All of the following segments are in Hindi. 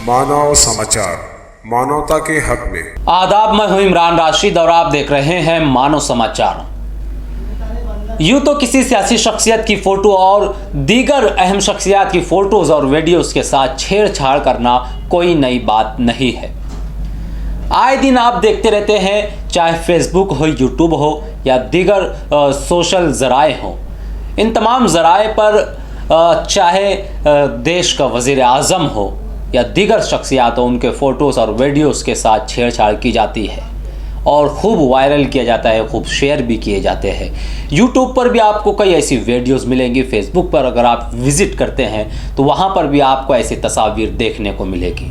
मानव समाचार, मानवता के हक में। आदाब, मैं हूं इमरान राशिद और आप देख रहे हैं मानव समाचार। यूं तो किसी सियासी शख्सियत की फोटो और दीगर अहम शख्सियत की फोटोज और वीडियोस के साथ छेड़छाड़ करना कोई नई बात नहीं है। आए दिन आप देखते रहते हैं, चाहे फेसबुक हो, यूट्यूब हो या दीगर सोशल ज़राए हों, इन तमाम ज़राए पर चाहे देश का वज़ीर आज़म हो या दीगर शख्सियात हो, उनके फ़ोटोज़ और वीडियोज़ के साथ छेड़छाड़ की जाती है और खूब वायरल किया जाता है, खूब शेयर भी किए जाते हैं। यूट्यूब पर भी आपको कई ऐसी वीडियोज़ मिलेंगी, फेसबुक पर अगर आप विज़िट करते हैं तो वहाँ पर भी आपको ऐसी तस्वीर देखने को मिलेगी।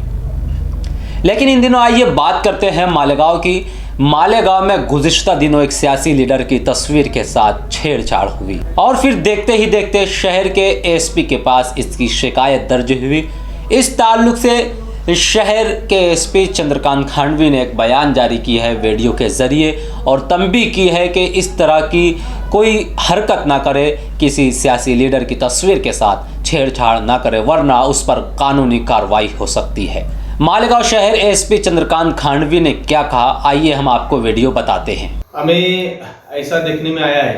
लेकिन इन दिनों आइए बात करते हैं मालेगांव की। मालेगांव में गुज़िश्ता दिनों एक सियासी लीडर की तस्वीर के साथ छेड़छाड़ हुई और फिर देखते ही देखते शहर के एसपी के पास इसकी शिकायत दर्ज हुई। इस ताल्लुक से शहर के एसपी चंद्रकांत खांडवी ने एक बयान जारी किया है वीडियो के ज़रिए और तंबीह की है कि इस तरह की कोई हरकत ना करे, किसी सियासी लीडर की तस्वीर के साथ छेड़छाड़ ना करे, वरना उस पर कानूनी कार्रवाई हो सकती है। मालेगांव शहर एसपी चंद्रकांत खांडवी ने क्या कहा, आइए हम आपको वीडियो बताते हैं। हमें ऐसा देखने में आया है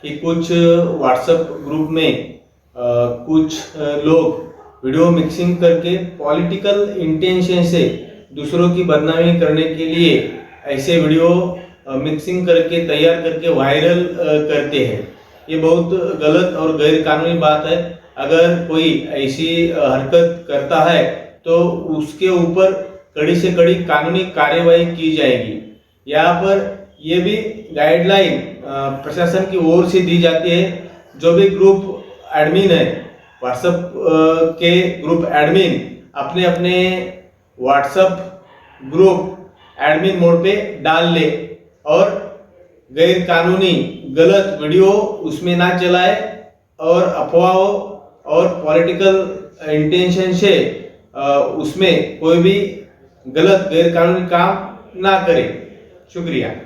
कि कुछ व्हाट्सएप ग्रुप में कुछ लोग वीडियो मिक्सिंग करके पॉलिटिकल इंटेंशन से दूसरों की बदनामी करने के लिए ऐसे वीडियो मिक्सिंग करके तैयार करके वायरल करते हैं। ये बहुत गलत और गैर कानूनी बात है। अगर कोई ऐसी हरकत करता है तो उसके ऊपर कड़ी से कड़ी कानूनी कार्रवाई की जाएगी। यहाँ पर ये भी गाइडलाइन प्रशासन की ओर से दी जाती है। जो भी ग्रुप एडमिन है, व्हाट्सएप के ग्रुप एडमिन अपने अपने व्हाट्सएप ग्रुप एडमिन मोड पे डाल ले और गैर कानूनी गलत वीडियो उसमें ना चलाए और अफवाहों और पॉलिटिकल इंटेंशन से उसमें कोई भी गलत गैर कानूनी काम ना करे। शुक्रिया।